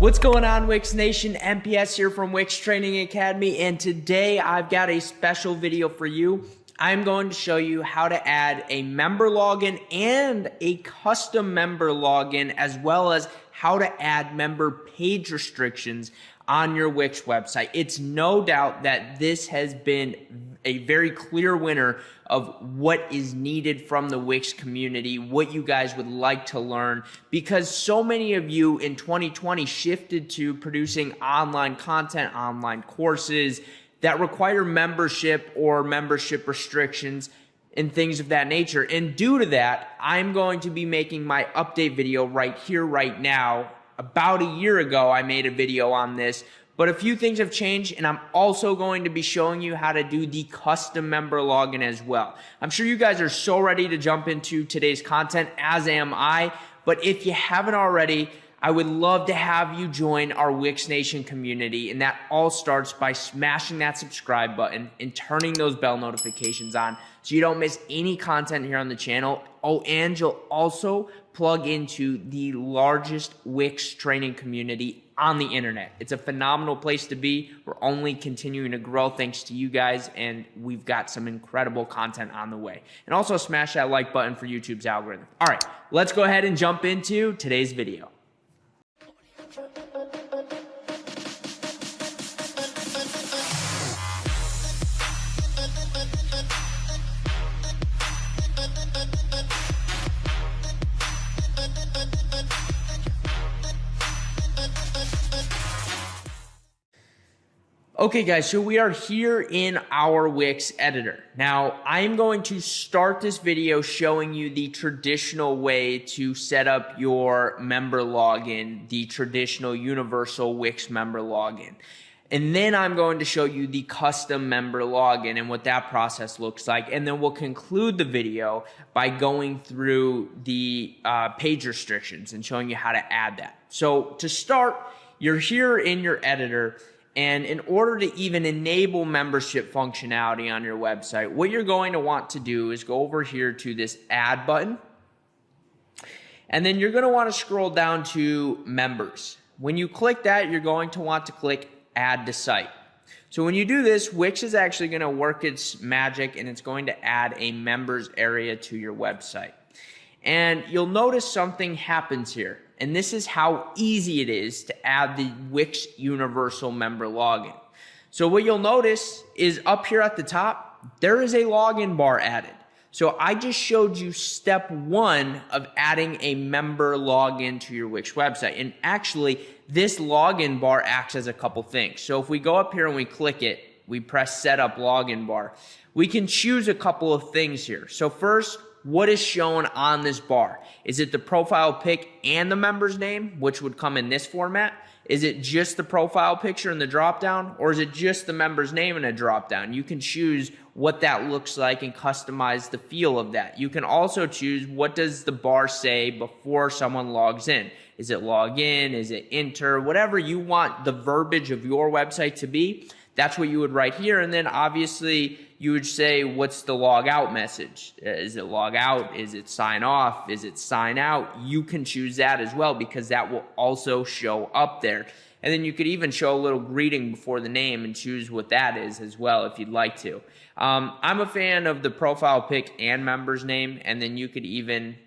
What's going on, Wix Nation? MPS here from Wix Training Academy, and today I've got a special video for you. I'm going to show you how to add a member login and a custom member login, as well as how to add member page restrictions on your Wix website. It's no doubt that this has been a very clear winner of what is needed from the Wix community, what you guys would like to learn, because so many of you in 2020 shifted to producing online content, online courses that require membership or membership restrictions and things of that nature. And due to that, I'm going to be making my update video right here, right now. About a year ago, I made a video on this, but a few things have changed, and I'm also going to be showing you how to do the custom member login as well. I'm sure you guys are so ready to jump into today's content, as am I, but if you haven't already, I would love to have you join our Wix Nation community, and that all starts by smashing that subscribe button and turning those bell notifications on so you don't miss any content here on the channel. Oh, and you'll also plug into the largest Wix training community on the internet. It's a phenomenal place to be. We're only continuing to grow thanks to you guys, and we've got some incredible content on the way. And also smash that like button for YouTube's algorithm. All right, let's go ahead and jump into today's video. Okay guys, so we are here in our Wix editor. Now, I'm going to start this video showing you the traditional way to set up your member login, the traditional universal Wix member login. And then I'm going to show you the custom member login and what that process looks like. And then we'll conclude the video by going through the page restrictions and showing you how to add that. So to start, you're here in your editor. And in order to even enable membership functionality on your website, what you're going to want to do is go over here to this add button. And then you're going to want to scroll down to members. When you click that, you're going to want to click add to site. So when you do this, Wix is actually going to work its magic, and it's going to add a members area to your website. And you'll notice something happens here. And this is how easy it is to add the Wix Universal Member Login. So what you'll notice is up here at the top, there is a login bar added. So I just showed you step one of adding a member login to your Wix website. And actually, this login bar acts as a couple things. So if we go up here and we click it, we press Set Up Login Bar, we can choose a couple of things here. So first, what is shown on this bar? Is it the profile pic and the member's name, which would come in this format? Is it just the profile picture in the dropdown, or is it just the member's name in a dropdown? You can choose what that looks like and customize the feel of that. You can also choose what does the bar say before someone logs in. Is it log in? Is it enter? Whatever you want the verbiage of your website to be, that's what you would write here. And then obviously you would say, what's the log out message? Is it log out? Is it sign off? Is it sign out? You can choose that as well, because that will also show up there. And then you could even show a little greeting before the name and choose what that is as well if you'd like to. I'm a fan of the profile pic and member's name, and then you could even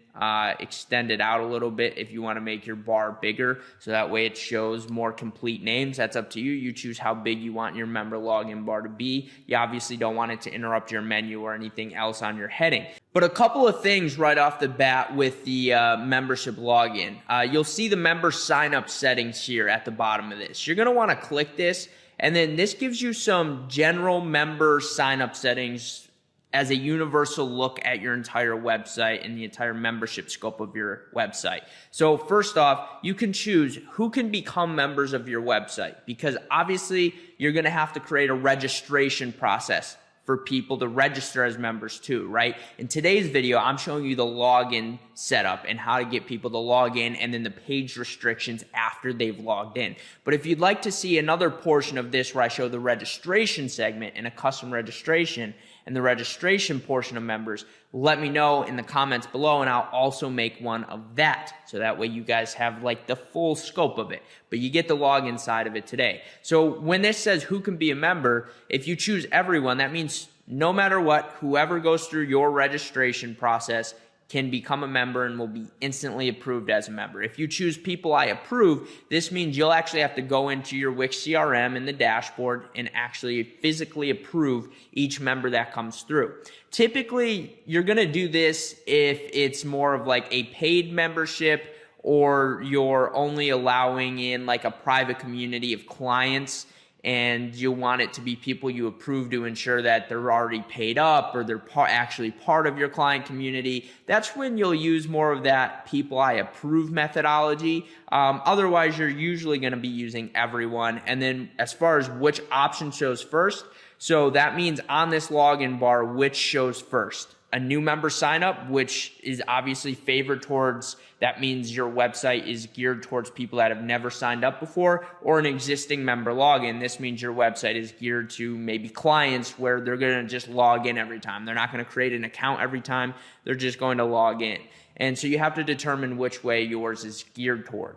extend it out a little bit if you want to make your bar bigger, so that way it shows more complete names. That's up to you. You choose how big you want your member login bar to be. You obviously don't want it to interrupt your menu or anything else on your heading. But a couple of things right off the bat with the membership login. You'll see the member sign up settings here at the bottom of this. You're going to want to click this, and then this gives you some general member sign up settings as a universal look at your entire website and the entire membership scope of your website. So first off, you can choose who can become members of your website, because obviously you're going to have to create a registration process for people to register as members too, right? In today's video, I'm showing you the login setup and how to get people to log in, and then the page restrictions after they've logged in. But if you'd like to see another portion of this where I show the registration segment and a custom registration, and the registration portion of members, let me know in the comments below, and I'll also make one of that. So that way you guys have like the full scope of it, but you get the login side of it today. So when this says who can be a member, if you choose everyone, that means no matter what, whoever goes through your registration process can become a member and will be instantly approved as a member. If you choose people I approve, this means you'll actually have to go into your Wix CRM in the dashboard and actually physically approve each member that comes through. Typically, you're gonna do this if it's more of like a paid membership, or you're only allowing in like a private community of clients, and you want it to be people you approve to ensure that they're already paid up or they're actually part of your client community. That's when you'll use more of that people I approve methodology. Otherwise, you're usually going to be using everyone. And then as far as which option shows first, so that means on this login bar, which shows first. A new member sign up, which is obviously favored towards, that means your website is geared towards people that have never signed up before, or an existing member login. This means your website is geared to maybe clients where they're going to just log in every time. They're not going to create an account every time. They're just going to log in. And so you have to determine which way yours is geared toward.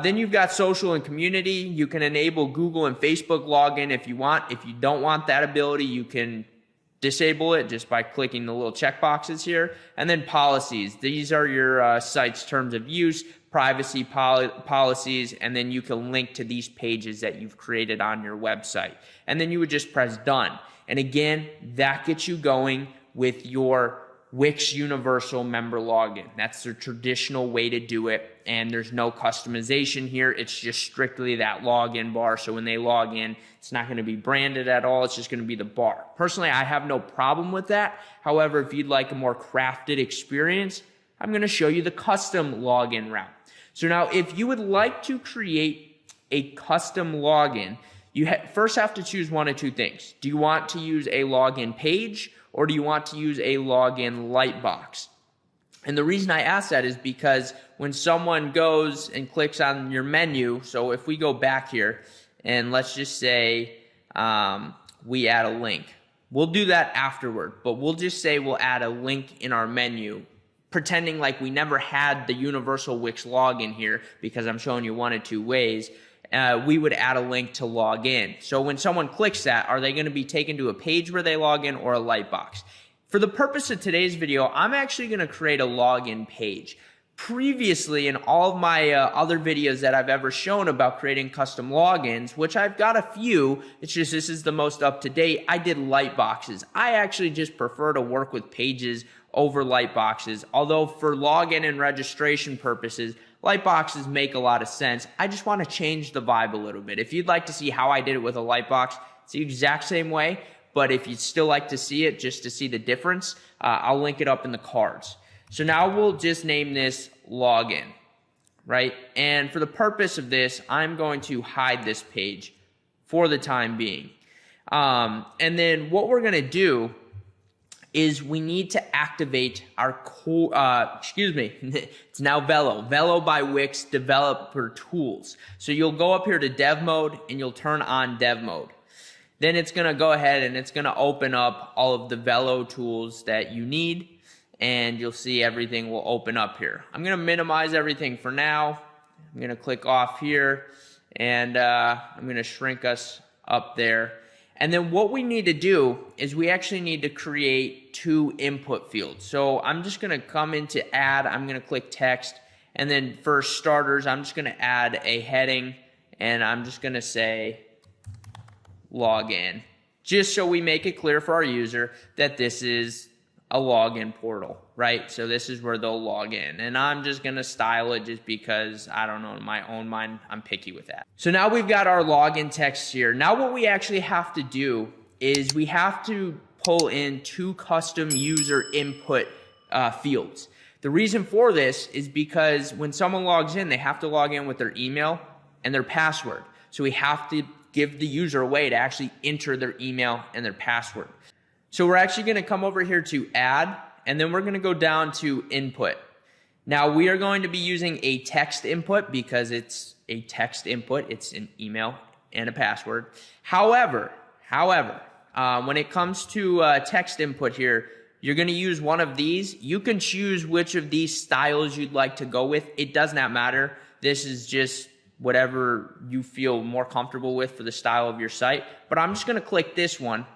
Then you've got social and community. You can enable Google and Facebook login if you want. If you don't want that ability, you can disable it just by clicking the little check boxes here. And then policies. These are your site's terms of use, privacy policies, and then you can link to these pages that you've created on your website. And then you would just press done. And again, that gets you going with your Wix Universal member login. That's the traditional way to do it, and there's no customization here. It's just strictly that login bar. So when they log in, it's not going to be branded at all. It's just going to be the bar. Personally, I have no problem with that. However, if you'd like a more crafted experience, I'm going to show you the custom login route. So now, if you would like to create a custom login, you first have to choose one of two things. Do you want to use a login page, or do you want to use a login lightbox? And the reason I ask that is because when someone goes and clicks on your menu, so if we go back here and let's just say we add a link. We'll do that afterward, but we'll just say we'll add a link in our menu, pretending like we never had the universal Wix login here, because I'm showing you one of two ways. We would add a link to log in. So when someone clicks that, are they going to be taken to a page where they log in, or a lightbox? For the purpose of today's video, I'm actually going to create a login page. Previously, in all of my other videos that I've ever shown about creating custom logins, which I've got a few, it's just this is the most up to date, I did lightboxes. I actually just prefer to work with pages over lightboxes. Although for login and registration purposes, lightboxes make a lot of sense. I just want to change the vibe a little bit. If you'd like to see how I did it with a lightbox, it's the exact same way. But if you'd still like to see it, just to see the difference, I'll link it up in the cards. So now we'll just name this login, right? And for the purpose of this, I'm going to hide this page for the time being. And then what we're going to do is we need to activate our it's now Velo by Wix Developer Tools. So you'll go up here to Dev Mode and you'll turn on Dev Mode. Then it's going to go ahead and it's going to open up all of the Velo tools that you need, and you'll see everything will open up here. I'm going to minimize everything for now. I'm going to click off here, and I'm going to shrink us up there. And then what we need to do is we actually need to create two input fields. So I'm just going to come into add, I'm going to click text, and then for starters, I'm just going to add a heading, and I'm just going to say login, just so we make it clear for our user that this is a login portal, right? So this is where they'll log in, and I'm just going to style it just because, I don't know, in my own mind, I'm picky with that. So now we've got our login text here. Now what we actually have to do is we have to pull in two custom user input fields. The reason for this is because when someone logs in, they have to log in with their email and their password. So we have to give the user a way to actually enter their email and their password. So we're actually going to come over here to add, and then we're going to go down to input. Now we are going to be using a text input because it's a text input. It's an email and a password. However, when it comes to text input here, you're going to use one of these. You can choose which of these styles you'd like to go with. It does not matter. This is just whatever you feel more comfortable with for the style of your site. But I'm just going to click this one.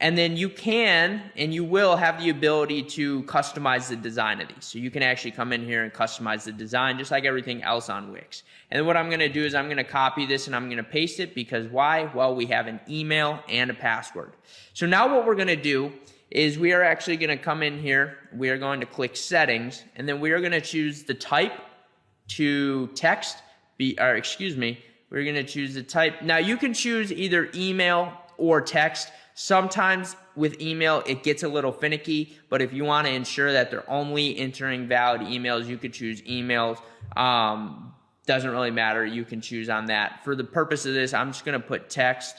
And then you can and you will have the ability to customize the design of these. So you can actually come in here and customize the design just like everything else on Wix. And then what I'm going to do is I'm going to copy this and I'm going to paste it because why? Well, we have an email and a password. So now what we're going to do is we are actually going to come in here. We are going to click settings and then we are going to choose the type to text. We're going to choose the type. Now you can choose either email or text. Sometimes with email, it gets a little finicky, but if you want to ensure that they're only entering valid emails, you could choose emails. Doesn't really matter. You can choose on that. For the purpose of this, I'm just going to put text.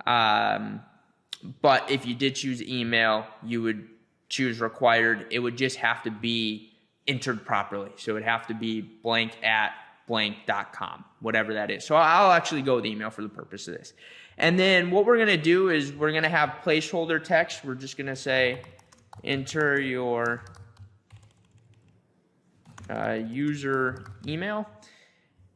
But if you did choose email, you would choose required. It would just have to be entered properly. So it would have to be blank@blank.com, whatever that is. So I'll actually go with email for the purpose of this. And then what we're going to do is we're going to have placeholder text. We're just going to say enter your user email.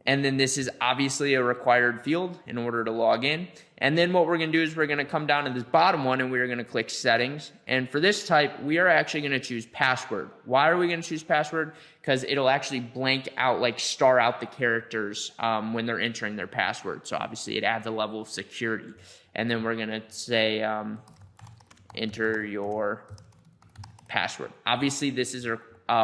And then this is obviously a required field in order to log in. And then what we're going to do is we're going to come down to this bottom one and we're going to click settings. And for this type, we are actually going to choose password. Why are we going to choose password? Because it'll actually blank out, like star out the characters when they're entering their password. So obviously it adds a level of security. And then we're going to say enter your password. Obviously this is a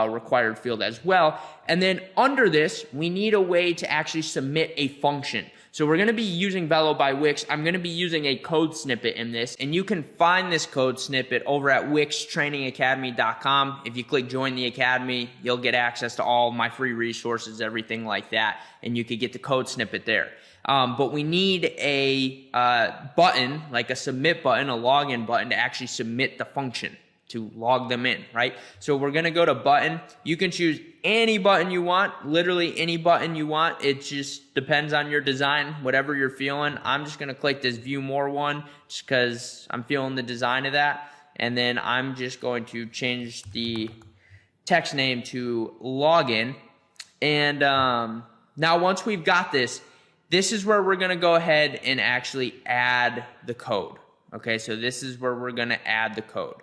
required field as well. And then under this, we need a way to actually submit a function. So we're going to be using Velo by Wix. I'm going to be using a code snippet in this, and you can find this code snippet over at wixtrainingacademy.com. If you click join the academy, you'll get access to all my free resources, everything like that, and you could get the code snippet there. But we need a button, like a submit button, a login button to actually submit the function, to log them in, right? So we're going to go to button. You can choose any button you want, literally any button you want. It just depends on your design, whatever you're feeling. I'm just going to click this view more one just because I'm feeling the design of that. And then I'm just going to change the text name to login. And now once we've got this, this is where we're going to go ahead and actually add the code. Okay, so this is where we're going to add the code.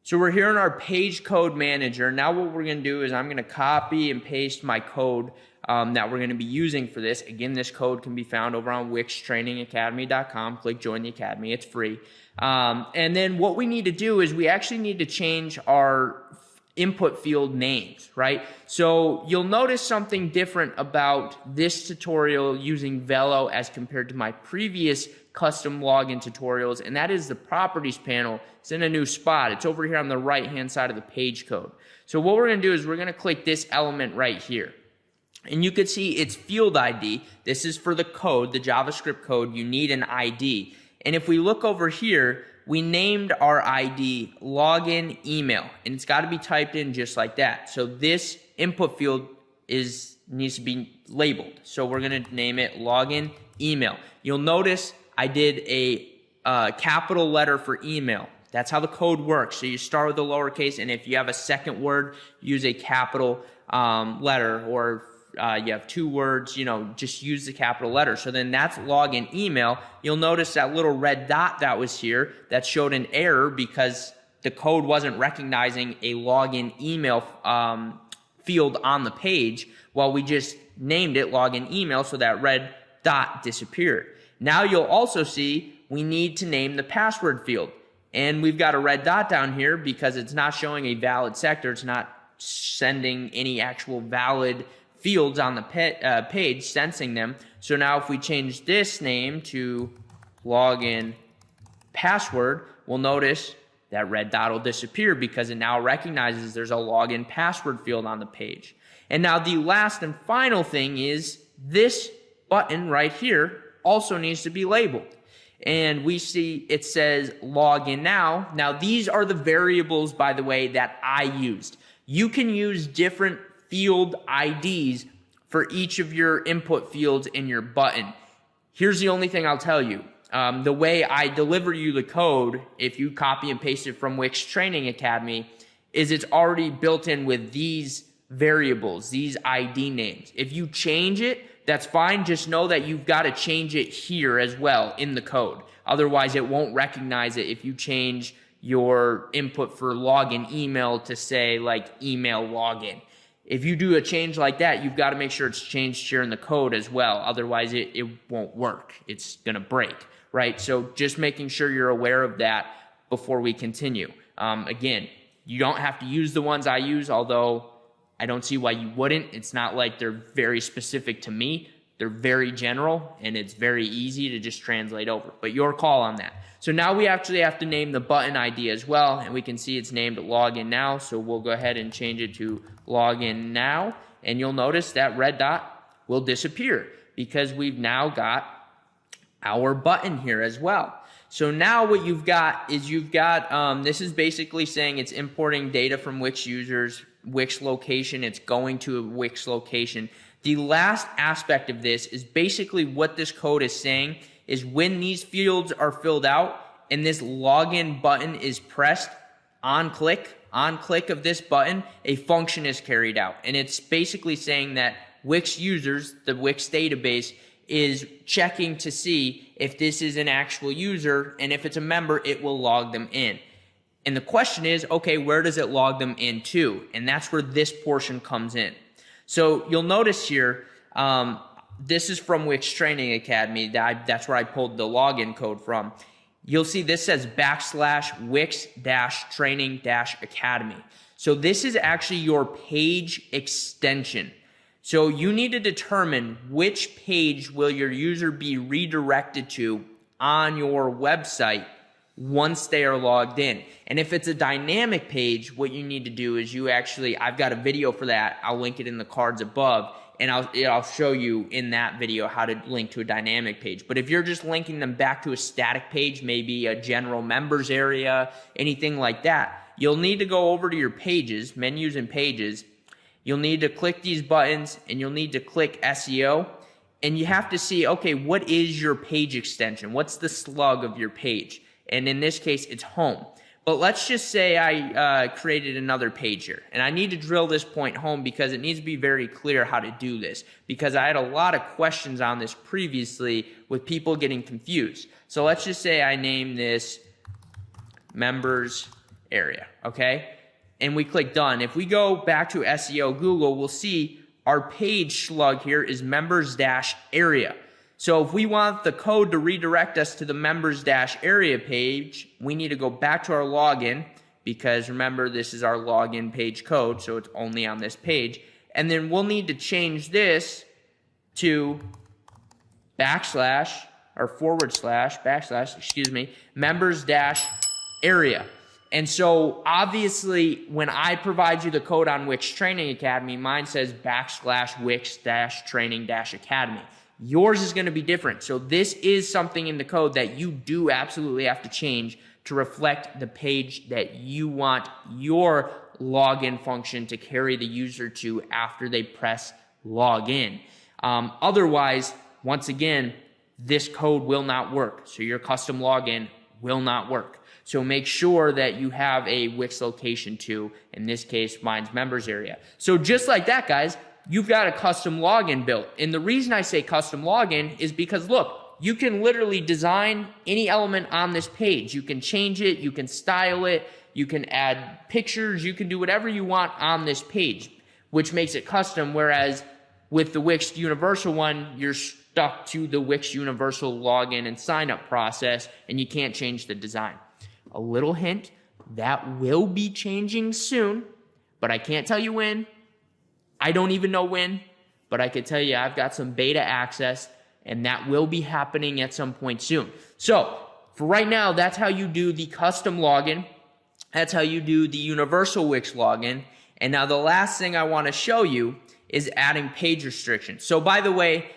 So we're here in our page code manager. Now what we're going to do is I'm going to copy and paste my code that we're going to be using for this. Again, this code can be found over on wixtrainingacademy.com. Click join the academy. It's free. And then what we need to do is we actually need to change our input field names, right? So you'll notice something different about this tutorial using Velo as compared to my previous custom login tutorials, and that is the properties panel. It's in a new spot. It's over here on the right hand side of the page code. So what we're going to do is we're going to click this element right here, and you can see it's field ID. This is for the code, the JavaScript code. You need an ID, and if we look over here, we named our ID login email, and it's got to be typed in just like that. So this input field needs to be labeled. So we're going to name it login email. You'll notice I did a capital letter for email. That's how the code works. So you start with a lowercase, and if you have a second word, use a capital letter, or you have two words, just use the capital letter. So then that's login email. You'll notice that little red dot that was here that showed an error because the code wasn't recognizing a login email field on the page. Well, we just named it login email, so that red dot disappeared. Now you'll also see we need to name the password field. And we've got a red dot down here because it's not showing a valid sector. It's not sending any actual valid fields on the page, sensing them. So now if we change this name to login password, we'll notice that red dot will disappear because it now recognizes there's a login password field on the page. And now the last and final thing is this button right here also needs to be labeled. And we see it says login now. Now these are the variables, by the way, that I used. You can use different field IDs for each of your input fields in your button. Here's the only thing I'll tell you. the way I deliver you the code, if you copy and paste it from Wix Training Academy, is it's already built in with these variables, these ID names. If you change it, that's fine. Just know that you've got to change it here as well in the code. Otherwise, it won't recognize it if you change your input for login email to say like email login. If you do a change like that, you've got to make sure it's changed here in the code as well. Otherwise, it won't work. It's going to break, right? So just making sure you're aware of that before we continue. Again, you don't have to use the ones I use, although I don't see why you wouldn't. It's not like they're very specific to me. They're very general, and it's very easy to just translate over. But your call on that. So now we actually have to name the button ID as well, and we can see it's named Login Now. So we'll go ahead and change it to Login Now, and you'll notice that red dot will disappear because we've now got our button here as well. So now what you've got is this is basically saying it's importing data from Wix users, Wix location. It's going to a Wix location. The last aspect of this is basically what this code is saying is when these fields are filled out and this login button is pressed on click of this button, a function is carried out. And it's basically saying that Wix users, the Wix database, is checking to see if this is an actual user, and if it's a member, it will log them in. And the question is, okay, where does it log them into? And that's where this portion comes in. So you'll notice here, this is from Wix Training Academy. That's where I pulled the login code from. You'll see this says /Wix-Training-Academy. So this is actually your page extension. So you need to determine which page will your user be redirected to on your website once they are logged in. And if it's a dynamic page, what you need to do is I've got a video for that. I'll link it in the cards above, and I'll show you in that video how to link to a dynamic page. But if you're just linking them back to a static page, maybe a general members area, anything like that, you'll need to go over to your pages, menus and pages. You'll need to click these buttons, and you'll need to click SEO, and you have to see, okay, what is your page extension? What's the slug of your page? And in this case, it's home. But let's just say I created another page here, and I need to drill this point home because it needs to be very clear how to do this, because I had a lot of questions on this previously with people getting confused. So let's just say I name this members area, okay? And we click done. If we go back to SEO Google, we'll see our page slug here is members-area. So if we want the code to redirect us to the members-area page, we need to go back to our login, because remember, this is our login page code, so it's only on this page. And then we'll need to change this to members-area. And so obviously when I provide you the code on Wix Training Academy, mine says /Wix-Training-Academy. Yours is going to be different. So this is something in the code that you do absolutely have to change to reflect the page that you want your login function to carry the user to after they press login. Otherwise, once again, this code will not work. So your custom login will not work. So make sure that you have a Wix location too. In this case, mine's members area. So just like that, guys, you've got a custom login built. And the reason I say custom login is because, look, you can literally design any element on this page. You can change it, you can style it, you can add pictures, you can do whatever you want on this page, which makes it custom, whereas with the Wix Universal one, you're stuck to the Wix Universal login and sign up process, and you can't change the design. A little hint, that will be changing soon, but I can't tell you when. I don't even know when, but I can tell you I've got some beta access, and that will be happening at some point soon. So for right now, that's how you do the custom login. That's how you do the universal Wix login. And now the last thing I want to show you is adding page restrictions. So by the way,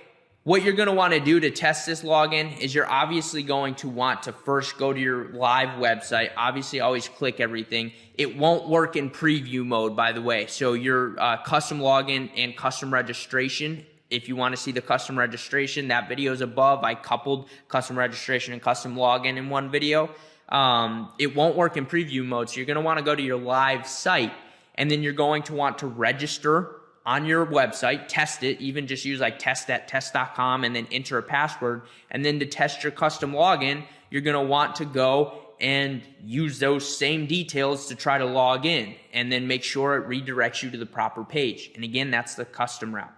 what you're going to want to do to test this login is you're obviously going to want to first go to your live website. Obviously, always click everything. It won't work in preview mode, by the way. So your custom login and custom registration if you want to see the custom registration, that video is above. I coupled custom registration and custom login in one video. It won't work in preview mode, so you're going to want to go to your live site, and then you're going to want to register on your website, test it, even just use like test.test.com and then enter a password. And then to test your custom login, you're going to want to go and use those same details to try to log in, and then make sure it redirects you to the proper page. And again, that's the custom route.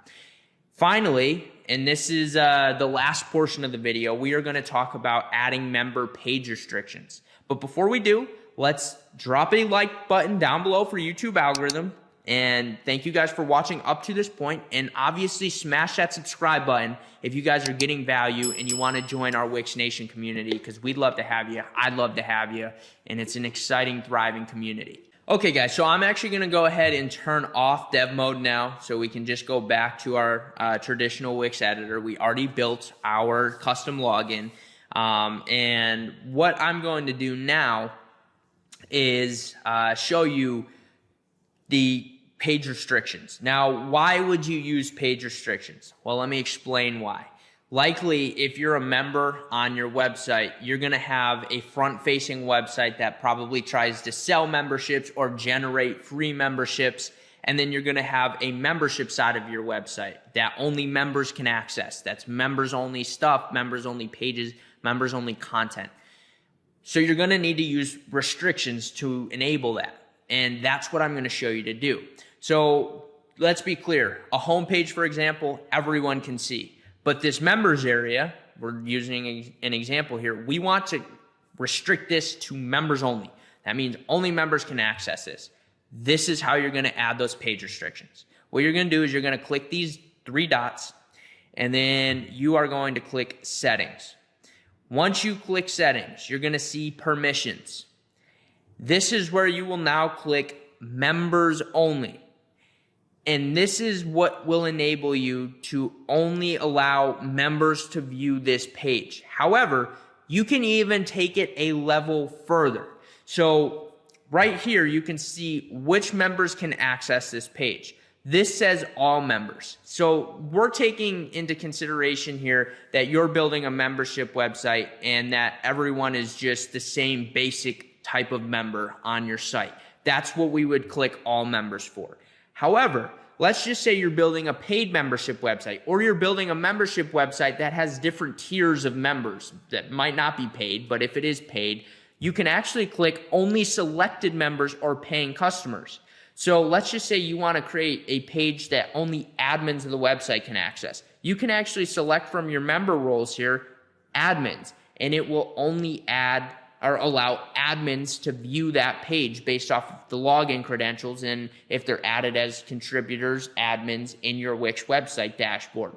Finally, and this is the last portion of the video, we are going to talk about adding member page restrictions. But before we do, let's drop a like button down below for YouTube algorithm. And thank you guys for watching up to this point. And obviously smash that subscribe button if you guys are getting value and you want to join our Wix Nation community, because we'd love to have you. I'd love to have you. And it's an exciting, thriving community. Okay, guys, so I'm actually going to go ahead and turn off dev mode now so we can just go back to our traditional Wix editor. We already built our custom login. And what I'm going to do now is show you the page restrictions. Now, why would you use page restrictions? Well, let me explain why. Likely, if you're a member on your website, you're going to have a front-facing website that probably tries to sell memberships or generate free memberships, and then you're going to have a membership side of your website that only members can access. That's members-only stuff, members-only pages, members-only content. So you're going to need to use restrictions to enable that. And that's what I'm going to show you to do. So let's be clear. A homepage, for example, everyone can see. But this members area, we're using an example here, we want to restrict this to members only. That means only members can access this. This is how you're going to add those page restrictions. What you're going to do is you're going to click these three dots, and then you are going to click settings. Once you click settings, you're going to see permissions. This is where you will now click members only. And this is what will enable you to only allow members to view this page. However, you can even take it a level further. So right here, you can see which members can access this page. This says all members. So we're taking into consideration here that you're building a membership website and that everyone is just the same basic type of member on your site. That's what we would click all members for. However, let's just say you're building a paid membership website, or you're building a membership website that has different tiers of members that might not be paid, but if it is paid, you can actually click only selected members or paying customers. So let's just say you want to create a page that only admins of the website can access. You can actually select from your member roles here, admins, and it will only add or allow admins to view that page based off of the login credentials, and if they're added as contributors, admins in your Wix website dashboard.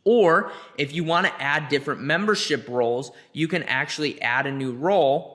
Or if you want to add different membership roles, you can actually add a new role,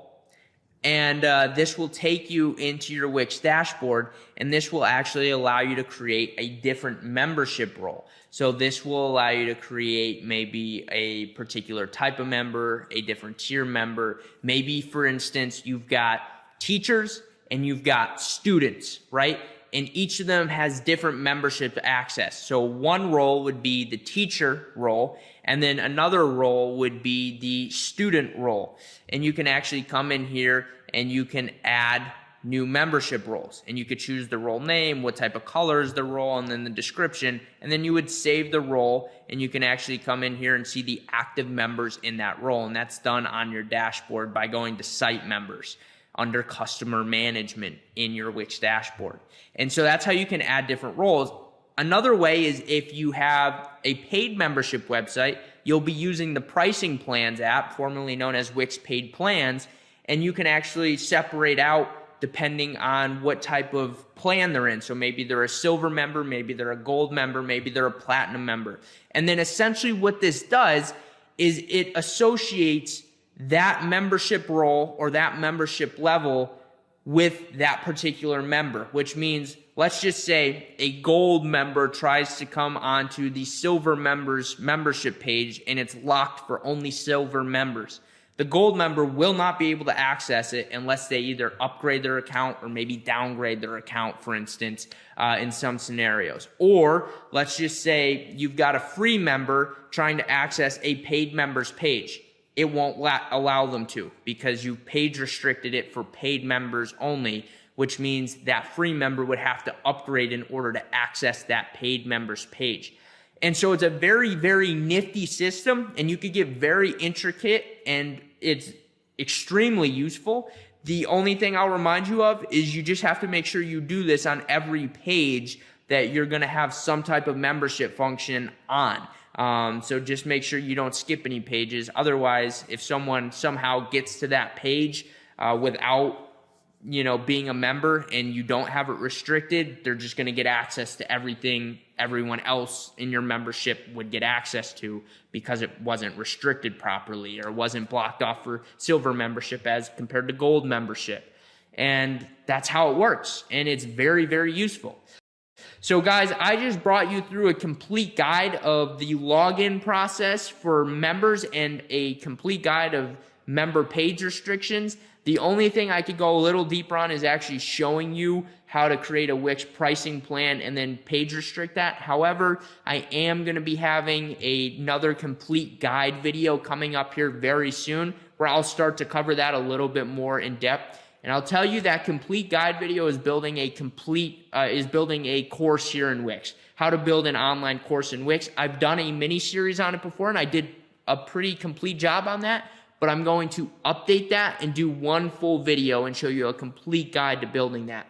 and this will take you into your Wix dashboard, and this will actually allow you to create a different membership role. So this will allow you to create maybe a particular type of member, a different tier member. Maybe, for instance, you've got teachers and you've got students, right? And each of them has different membership access. So one role would be the teacher role, and then another role would be the student role. And you can actually come in here and you can add new membership roles, and you could choose the role name, what type of color is the role, and then the description, and then you would save the role, and you can actually come in here and see the active members in that role, and that's done on your dashboard by going to site members under customer management in your Wix dashboard. And so that's how you can add different roles. Another way is if you have a paid membership website, you'll be using the pricing plans app, formerly known as Wix Paid Plans, and you can actually separate out depending on what type of plan they're in. So maybe they're a silver member, maybe they're a gold member, maybe they're a platinum member. And then essentially what this does is it associates that membership role or that membership level with that particular member, which means, let's just say a gold member tries to come onto the silver members membership page and it's locked for only silver members. The gold member will not be able to access it unless they either upgrade their account or maybe downgrade their account, for instance, in some scenarios. Or let's just say you've got a free member trying to access a paid members page. It won't allow them to because you page restricted it for paid members only, which means that free member would have to upgrade in order to access that paid members page. And so it's a very, very nifty system, and you could get very intricate, and it's extremely useful. The only thing I'll remind you of is you just have to make sure you do this on every page that you're going to have some type of membership function on. So just make sure you don't skip any pages. Otherwise, if someone somehow gets to that page without being a member and you don't have it restricted, they're just going to get access to everything everyone else in your membership would get access to because it wasn't restricted properly or wasn't blocked off for silver membership as compared to gold membership. And that's how it works. And it's very, very useful. So guys, I just brought you through a complete guide of the login process for members and a complete guide of member page restrictions. The only thing I could go a little deeper on is actually showing you how to create a Wix pricing plan and then page restrict that. However, I am going to be having another complete guide video coming up here very soon where I'll start to cover that a little bit more in depth. And I'll tell you that complete guide video is building a course here in Wix, how to build an online course in Wix. I've done a mini series on it before and I did a pretty complete job on that. But I'm going to update that and do one full video and show you a complete guide to building that.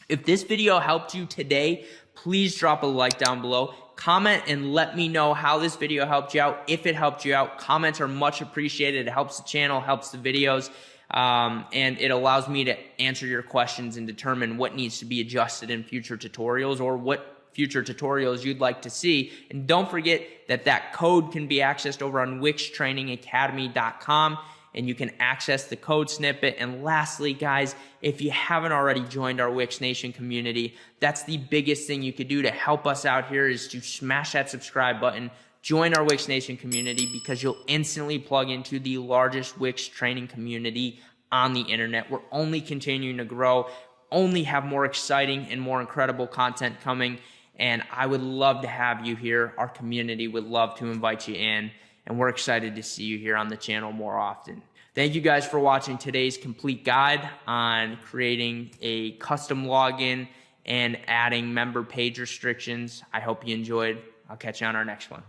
If this video helped you today, please drop a like down below. Comment and let me know how this video helped you out. If it helped you out, comments are much appreciated. It helps the channel, helps the videos, and it allows me to answer your questions and determine what needs to be adjusted in future tutorials or what future tutorials you'd like to see. And don't forget that that code can be accessed over on wixtrainingacademy.com, and you can access the code snippet. And lastly, guys, if you haven't already joined our Wix Nation community, that's the biggest thing you could do to help us out here is to smash that subscribe button, join our Wix Nation community, because you'll instantly plug into the largest Wix training community on the internet. We're only continuing to grow, only have more exciting and more incredible content coming. And I would love to have you here. Our community would love to invite you in. And we're excited to see you here on the channel more often. Thank you guys for watching today's complete guide on creating a custom login and adding member page restrictions. I hope you enjoyed. I'll catch you on our next one.